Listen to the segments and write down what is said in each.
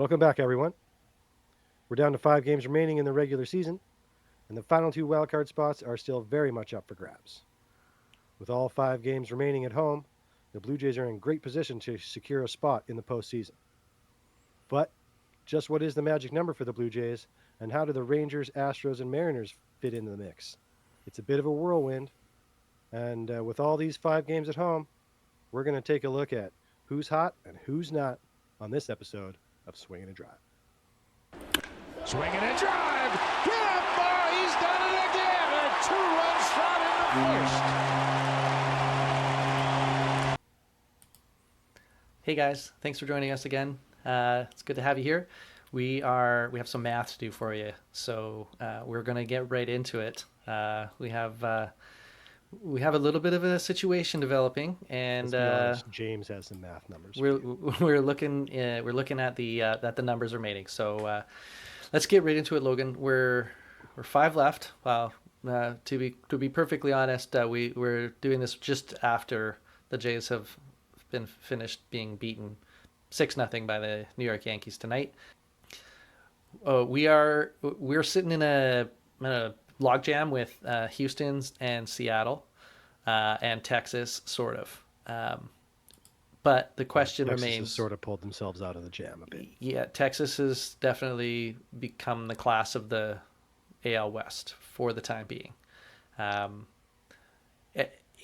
Welcome back, everyone. We're down to 5 games remaining in the regular season, and the final two wildcard spots are still very much up for grabs. With all 5 games remaining at home, the Blue Jays are in great position to secure a spot in the postseason. But just what is the magic number for the Blue Jays, and how do the Rangers, Astros, and Mariners fit into the mix? It's a bit of a whirlwind, and with all these 5 games at home, we're going to take a look at who's hot and who's not on this episode of Swing and a Drive. Swinging a drive. Get up, boy. He's done it again. A two-run shot in the first. Hey guys, thanks for joining us again. It's good to have you here. We have some math to do for you, so we're gonna get right into it. We have a little bit of a situation developing, and James has some math numbers. we're looking at the numbers remaining. So let's get right into it, Logan. We're 5 left. Wow. To be perfectly honest, we're doing this just after the Jays have been finished being beaten 6-0 by the New York Yankees tonight. We're sitting in a logjam with Houston's and Seattle and Texas, sort of. But the question Texas remains. has sort of pulled themselves out of the jam a bit. Yeah, Texas has definitely become the class of the AL West for the time being.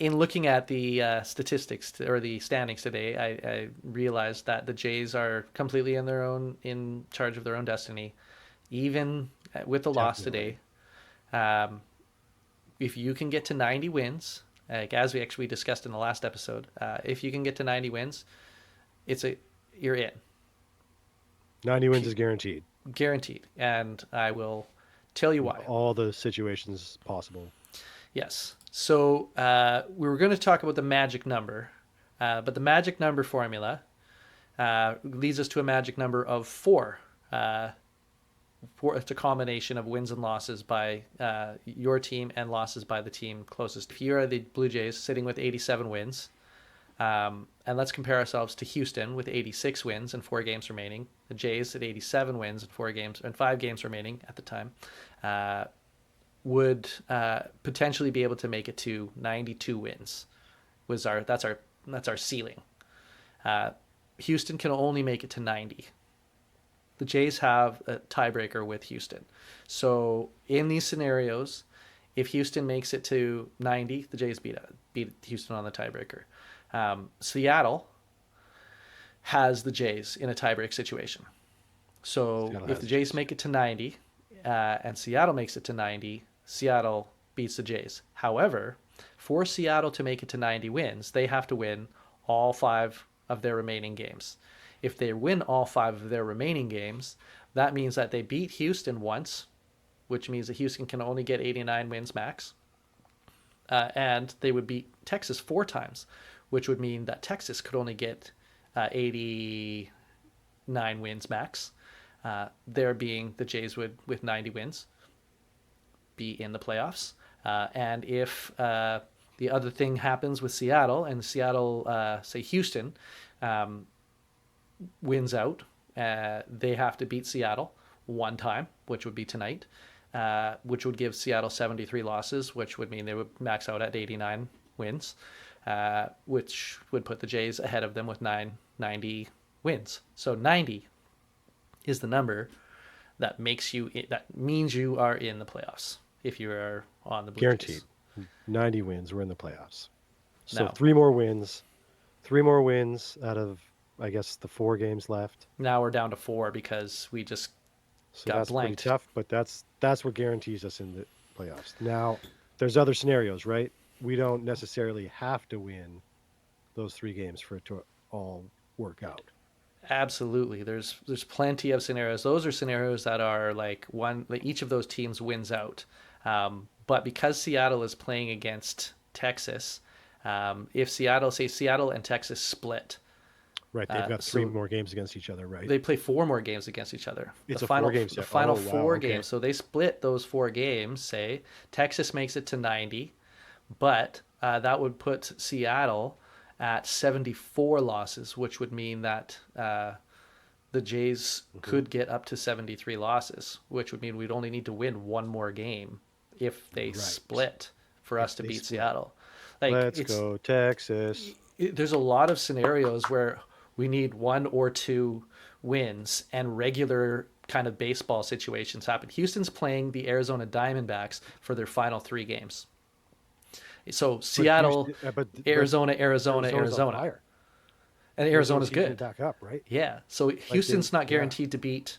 In looking at the statistics or the standings today, I realized that the Jays are completely in charge of their own destiny, even with the loss today. If you can get to 90 wins, like as we actually discussed in the last episode, if you can get to 90 wins, you're in. 90 wins is guaranteed. Guaranteed, and I will tell you why. All the situations possible. Yes. So we were going to talk about the magic number, but the magic number formula leads us to a magic number of 4. It's a combination of wins and losses by your team and losses by the team closest. If you are the Blue Jays sitting with 87 wins, and let's compare ourselves to Houston with 86 wins and 4 games remaining. The Jays at 87 wins and 5 games remaining at the time. Would potentially be able to make it to 92 wins. That's our ceiling. Houston can only make it to 90. The Jays have a tiebreaker with Houston. So in these scenarios, if Houston makes it to 90, the Jays beat Houston on the tiebreaker. Seattle has the Jays in a tiebreak situation. So if the Jays make it to 90 and Seattle makes it to 90, Seattle beats the Jays. However, for Seattle to make it to 90 wins, they have to win all 5 of their remaining games. If they win all 5 of their remaining games, that means that they beat Houston once, which means that Houston can only get 89 wins max. And they would beat Texas 4 times, which would mean that Texas could only get 89 wins max. There being the Jays would, with 90 wins, be in the playoffs. And if the other thing happens with Seattle, and Seattle, say Houston, wins out, they have to beat Seattle 1 time, which would be tonight, which would give Seattle 73 losses, which would mean they would max out at 89 wins, which would put the Jays ahead of them with 90 wins. So 90 is the number that means you are in the playoffs if you are on the Blue Guaranteed. Jays. 90 wins, we're in the playoffs. So Now, 3 more wins out of, I guess, the 4 games left. now we're down to 4 because we just got that's blanked. pretty tough, but that's what guarantees us in the playoffs. Now, there's other scenarios, right? We don't necessarily have to win those 3 games for it to all work out. Absolutely. There's plenty of scenarios. Those are scenarios that are like each of those teams wins out. But because Seattle is playing against Texas, if Seattle and Texas split. Right, they've got 3 more games against each other, right? They play 4 more games against each other. It's the a final 4-game set. The final wow, 4 okay. games. So they split those 4 games, say. Texas makes it to 90, but that would put Seattle at 74 losses, which would mean that the Jays could get up to 73 losses, which would mean we'd only need to win one more game if they Right. split for us If to they beat split. Seattle. Like Let's go, Texas. there's a lot of scenarios where we need one or two wins and regular kind of baseball situations happen. Houston's playing the Arizona Diamondbacks for their final 3 games. So But Seattle, Houston, but Arizona, Arizona, Arizona's on Arizona. fire. And Arizona's Arizona's heating good. back up, right? Yeah. So Like they, Houston's not yeah, guaranteed to beat.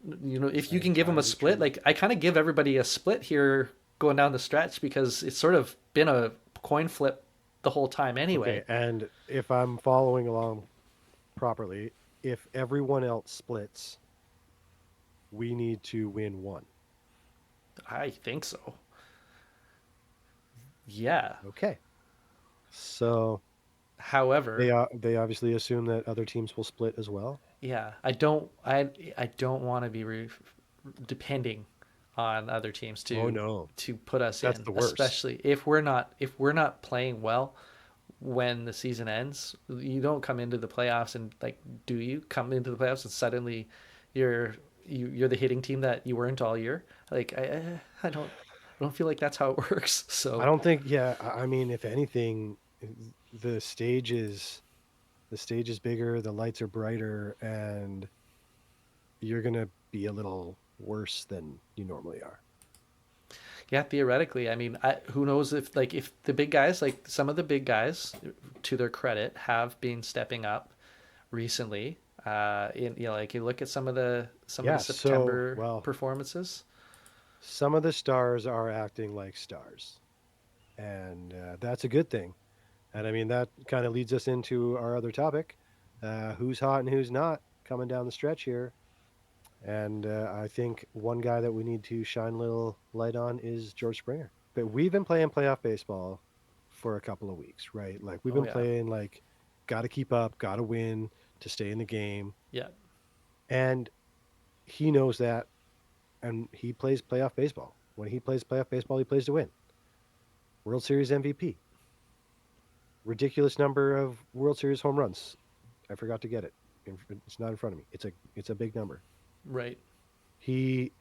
If you that can is give them a entirely split, true. like I kind of give everybody a split here going down the stretch because it's sort of been a coin flip the whole time Okay, anyway. and if I'm following along properly, if everyone else splits, we need to win one. I think so. Yeah. Okay. So However, they obviously assume that other teams will split as well. yeah, I don't want to be depending on other teams Oh no, to put us that's in, the worst. especially if we're not playing well when the season ends. You don't come into the playoffs and like, do you come into the playoffs and suddenly you're you're the hitting team that you weren't all year? Like I don't feel like that's how it works. I So don't think. Yeah, I mean, if anything, the stage is the stage is bigger, the lights are brighter, and you're gonna be a little worse than you normally are. yeah, theoretically, I mean, who knows if like if the big guys, like some of the big guys, to their credit, have been stepping up recently. Like you look at some of the Yeah. So, September well, performances. some of the stars are acting like stars, and that's a good thing. And I mean, that kind of leads us into our other topic: who's hot and who's not coming down the stretch here. And I think one guy that we need to shine a little light on is George Springer. But we've been playing playoff baseball for a couple of weeks, right? Like we've Oh been yeah, playing like got to keep up, got to win to stay in the game. yeah, And he knows that and he plays playoff baseball. When he plays playoff baseball, he plays to win. World Series MVP. Ridiculous number of World Series home runs. I forgot to get it. It's not in front of me. It's a big number. right. He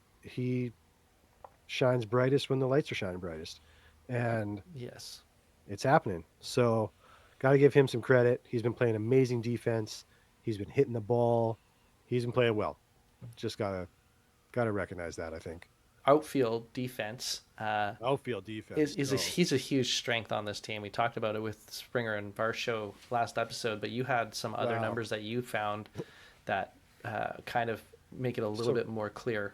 shines brightest when the lights are shining brightest. And Yes. it's happening. So, got to give him some credit. He's been playing amazing defense. He's been hitting the ball. He's been playing well. Just gotta recognize that. I think Outfield defense outfield defense. Oh he's a huge strength on this team. We talked about it with Springer and Varsho last episode, but you had some other wow. numbers that you found that kind of make it a little So bit more clear.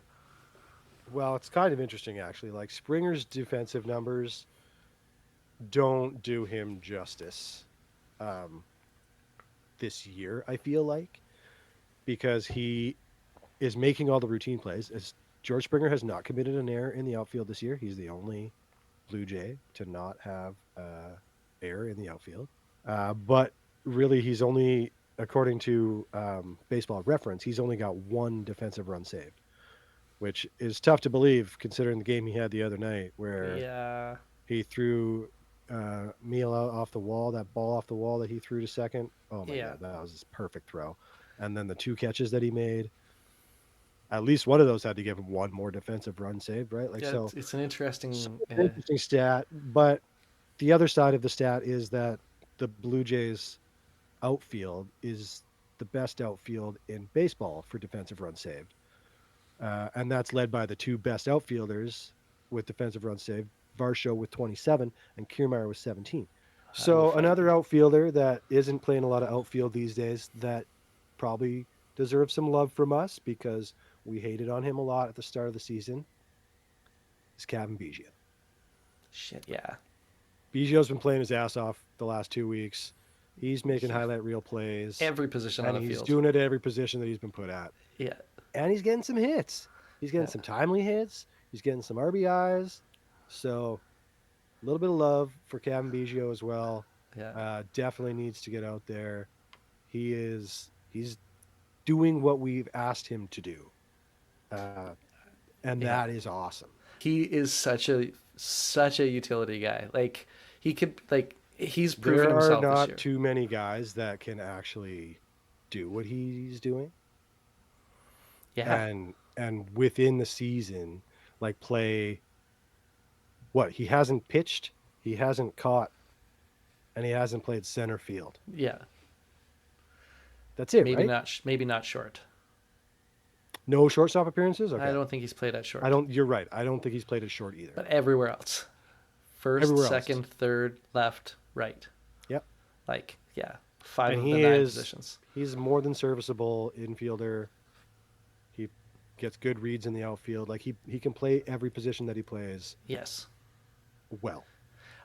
well, it's kind of interesting actually. Like Springer's defensive numbers don't do him justice um, this year. I feel like because he is making all the routine plays. As George Springer has not committed an error in the outfield this year. He's the only Blue Jay to not have error in the outfield. But really, he's only, according to Baseball Reference, he's only got one defensive run saved, which is tough to believe considering the game he had the other night where Yeah. he threw Meal out off the wall, that ball off the wall that he threw to second. Oh my Yeah. God, that was his perfect throw. And then the two catches that he made, at least one of those had to give him one more defensive run saved, right? Like Yeah, so, it's an so interesting. it's an interesting stat. But the other side of the stat is that the Blue Jays outfield is the best outfield in baseball for defensive run saved, and that's led by the two best outfielders with defensive runs saved, Varsho with 27 and Kiermaier with 17. So Oof, another outfielder that isn't playing a lot of outfield these days that probably deserves some love from us because we hated on him a lot at the start of the season is Kevin Biggio. shit. Yeah. Biggio's been playing his ass off the last 2 weeks. He's making He, highlight reel plays, every position on and the he's field. doing it at every position that he's been put at. Yeah. And he's getting some hits. He's getting Yeah. some timely hits. He's getting some RBIs. So a little bit of love for Kevin Biggio as well. Yeah. Definitely needs to get out there. He's doing what we've asked him to do, uh, and Yeah. that is awesome. He is such a utility guy. Like he could like he's proven There are himself this not year. too many guys that can actually do what he's doing. Yeah. and within the season, like play what he hasn't pitched, he hasn't caught, and he hasn't played center field. Yeah. That's it, Maybe right? not. Maybe not short. No shortstop appearances. I Okay, don't think he's played at I short. don't. You're right. I don't think he's played it short either. But everywhere else, first, Everywhere else, second, third, left, right. yep. Like, yeah, 5 And of the he 9 is positions. he's more than serviceable infielder. He gets good reads in the outfield. Like he can play every position that he plays Yes. well.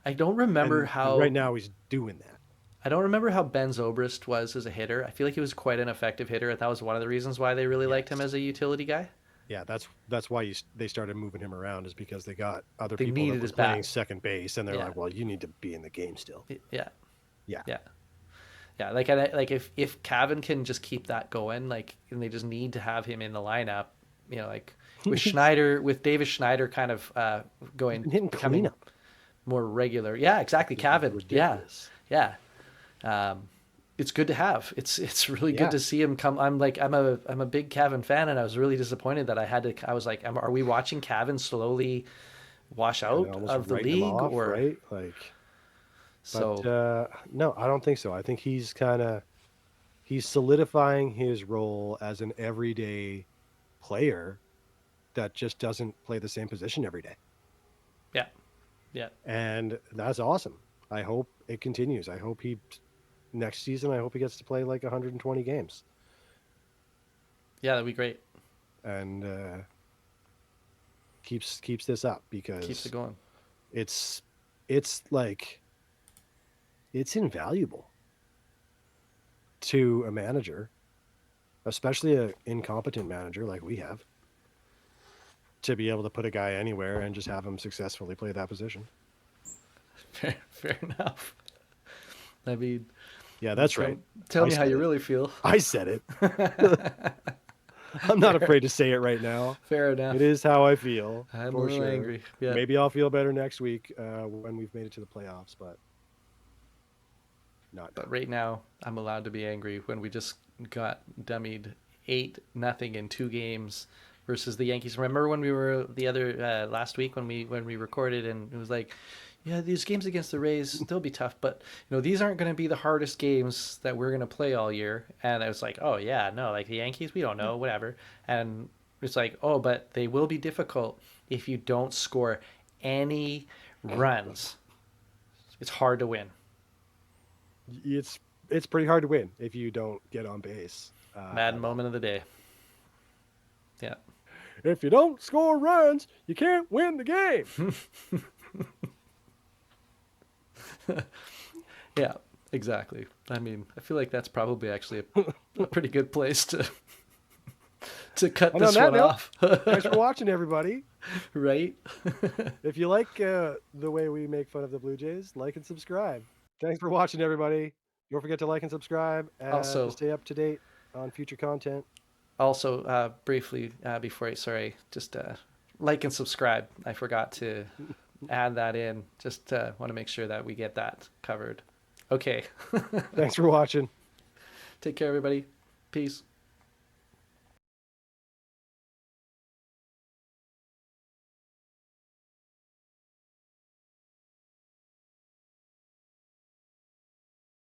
I don't remember And right how. now he's doing that. I don't remember how Ben Zobrist was as a hitter. I feel like he was quite an effective hitter, and that was one of the reasons why they really liked him Yes. as a utility guy. Yeah, that's why they started moving him around, is because they got other They people that needed were his playing bat. second base, and they're Yeah. like, well, you need to be in the game still. Yeah. Yeah. Yeah. Yeah. Like if Cavan can just keep that going, like, and they just need to have him in the lineup, like with Schneider, with Davis Schneider kind of He's been hitting becoming cleanup. more regular. Yeah, exactly. Cavan. Yeah. Ridiculous. Yeah. It's good to have. It's really good Yeah. to see him come. I'm a big Cavan fan, and I was really disappointed that I was like, are we watching Cavan slowly wash And out almost of the writing him league, off, or right? Like, but so? no, I don't think so. I think he's solidifying his role as an everyday player that just doesn't play the same position every day. Yeah, yeah, And that's awesome. I hope it continues. I hope next season, I hope he gets to play like 120 games yeah. That'd be great. and keeps this up, Keeps it because going. it's like it's invaluable to a manager, especially an incompetent manager like we have, to be able to put a guy anywhere and just have him successfully play that position. Fair enough. I mean, Yeah, that's tell, right. tell I me how said you it. really feel. I said it. I'm not afraid to say it right now. Fair enough. It is how I feel, I'm a for little sure. angry. Yeah. Maybe I'll feel better next week when we've made it to the playoffs, but not now. But right now, I'm allowed to be angry when we just got dummied 8-0 in 2 games versus the Yankees. Remember when we were the other last week when we recorded, and it was like, yeah, these games against the Rays, they'll be tough, but these aren't going to be the hardest games that we're going to play all year. And I was like, oh yeah, no, like the Yankees, we don't know, whatever. And it's like, oh, but they will be difficult if you don't score any runs. It's hard to win. It's pretty hard to win if you don't get on base. Madden moment of the day. Yeah. If you don't score runs, you can't win the game. Yeah, exactly. I mean, I feel like that's probably actually a pretty good place to cut And on this that one note, off. thanks for watching, everybody. Right? If you like the way we make fun of the Blue Jays, like and subscribe. Thanks for watching, everybody. Don't forget to like and subscribe Also- to stay up to date on future content. Also, briefly, before just like and subscribe. I forgot to add that in. Just want to make sure that we get that covered. Okay. Thanks for watching. Take care, everybody. Peace.